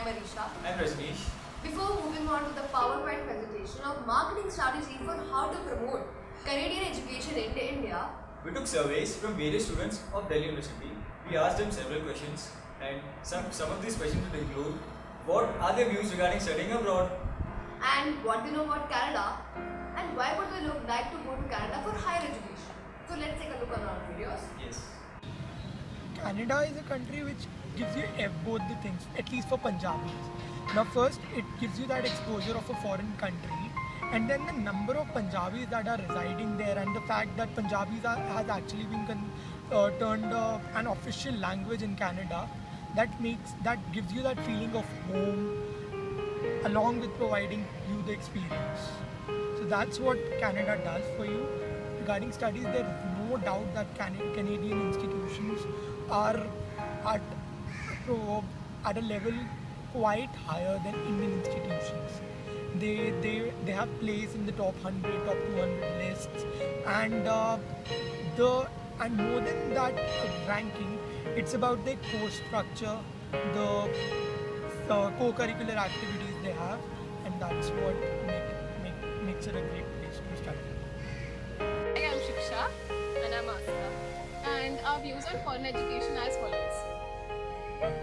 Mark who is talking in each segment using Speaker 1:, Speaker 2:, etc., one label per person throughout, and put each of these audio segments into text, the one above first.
Speaker 1: I'm Arisha.
Speaker 2: I'm Rajneesh.
Speaker 1: Before moving on to the PowerPoint presentation of marketing strategy for how to promote Canadian education in India,
Speaker 2: We took surveys from various students of Delhi University. We asked them several questions, and some of these questions would include what are their views regarding studying abroad,
Speaker 1: and what they know about Canada, and why would they like to go to Canada for higher education. So let's take a look on our videos.
Speaker 2: yes.
Speaker 3: Canada is a country which gives you both the things, at least for Punjabis. Now first, it gives you that exposure of a foreign country, and then the number of Punjabis that are residing there, and the fact that has actually been turned an official language in Canada, that gives you that feeling of home, along with providing you the experience. So that's what Canada does for you. Regarding studies, there is no doubt that Canadian institutions are at a level quite higher than Indian institutions. They have place in the top 100, top 200 lists, and more than that ranking, it's about their course structure, the co-curricular activities they have, and that's what makes it a great place to study.
Speaker 4: Hi, I'm Shiksha and I'm Asta, and our views on foreign education as follows.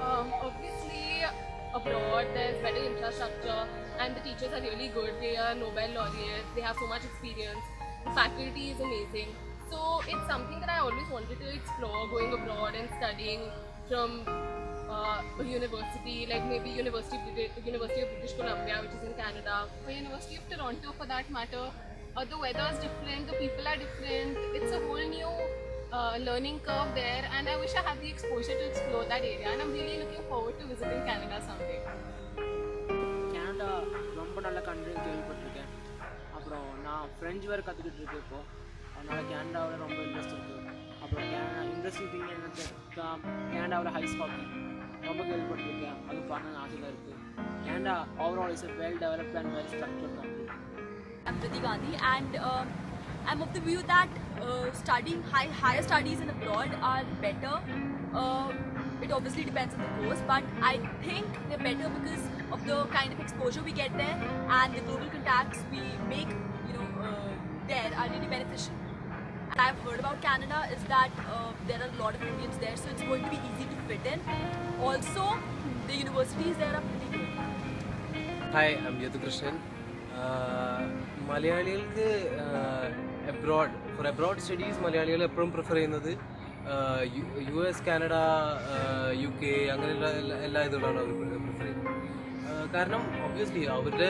Speaker 4: Obviously, abroad there's better infrastructure and the teachers are really good. They are Nobel laureates, they have so much experience, the faculty is amazing. So it's something that I always wanted to explore, going abroad and studying from a university, like maybe University of British Columbia, which is in Canada, or University of Toronto for that matter. The weather is different, the people are different, it's a whole new learning curve there, and I wish I had the exposure to explore that area, and I'm really looking forward to visiting Canada someday.
Speaker 5: Canada ரொம்ப நல்ல கண்ட்ரின்னு கேள்விப்பட்டிருக்கேன். அப்புறம் நான் French வேறு கற்றுக்கிட்டு இருக்கேன் இப்போது. அதனால் கேனடாவில் ரொம்ப இன்ட்ரெஸ்ட் இருக்குது. அப்புறம் இன்ட்ரெஸ்டிங் திங் என்னன்னு கேனடாவில் ஹைஸ் ஹாக்கி ரொம்ப கேள்விப்பட்டிருக்கேன். அது பண்ண ஆசையில் இருக்குது. Canada overall is a well developed and well structured country.
Speaker 6: I'm Priti Gandhi, and I'm of the view that studying higher studies in abroad are better. It obviously depends on the course, but I think they're better because of the kind of exposure we get there and the global contacts we make, there are really beneficial. And I've heard about Canada is that there are a lot of Indians there, so it's going to be easy to fit in. Also, the universities there are pretty good.
Speaker 7: Hi, I'm Yadhukrishnan. മലയാളികൾക്ക് abroad studies മലയാളികൾ എപ്പോഴും prefer ചെയ്യുന്നത് US, Canada, UK അങ്ങനെയുള്ള എല്ലാ ഇതുകളാണ് അവർ prefer ചെയ്യുന്നത്. കാരണം obviously അവിടുത്തെ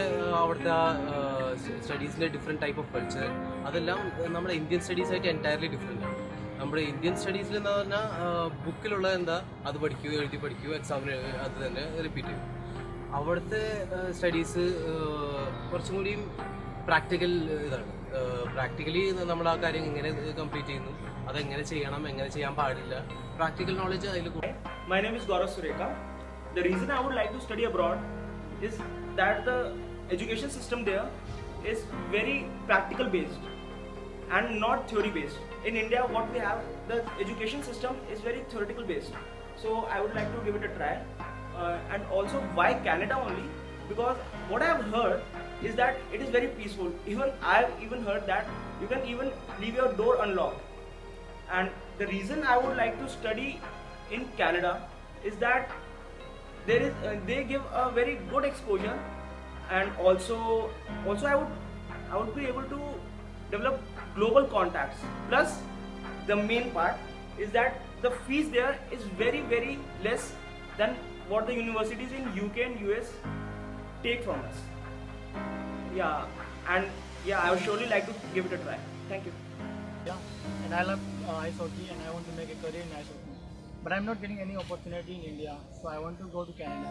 Speaker 7: സ്റ്റഡീസിൻ്റെ different type of culture അതെല്ലാം നമ്മുടെ ഇന്ത്യൻ സ്റ്റഡീസായിട്ട് എൻറ്റയർലി ഡിഫറെൻ്റ് ആണ്. നമ്മുടെ ഇന്ത്യൻ സ്റ്റഡീസിൽ എന്താ പറഞ്ഞാൽ ബുക്കിലുള്ളത് എന്താ അത് പഠിക്കുകയോ എഴുതി പഠിക്കുകയോ എക്സാമിന് അത് തന്നെ റിപ്പീറ്റ് ചെയ്യും. അവിടുത്തെ സ്റ്റഡീസ് കുറച്ചും കൂടിയും പ്രാക്ടിക്കൽ ഇതാണ്. പ്രാക്ടിക്കലി നമ്മൾ ആ കാര്യം എങ്ങനെ കംപ്ലീറ്റ് ചെയ്യുന്നു, അതെങ്ങനെ ചെയ്യണം, എങ്ങനെ ചെയ്യാൻ പാടില്ല, പ്രാക്ടിക്കൽ നോളജ് അതിൽ.
Speaker 8: My name is Gaurav Sureka. The reason I would like to study abroad is that the education system there is very practical based and not theory based. In India, what we have, the education system is very theoretical based. So I would like to give it a try. And also, why Canada only? Because what I have heard is that it is very peaceful. I have even heard that you can even leave your door unlocked. And the reason I would like to study in Canada is that they give a very good exposure, and also I would be able to develop global contacts. Plus, the main part is that the fees there is very, very less than what the universities in UK and US take from us. I would surely like to give it a try. Thank you.
Speaker 3: Yeah, and I love ice hockey, and I want to make a career in ice hockey. But I'm not getting any opportunity in India, so I want to go to Canada.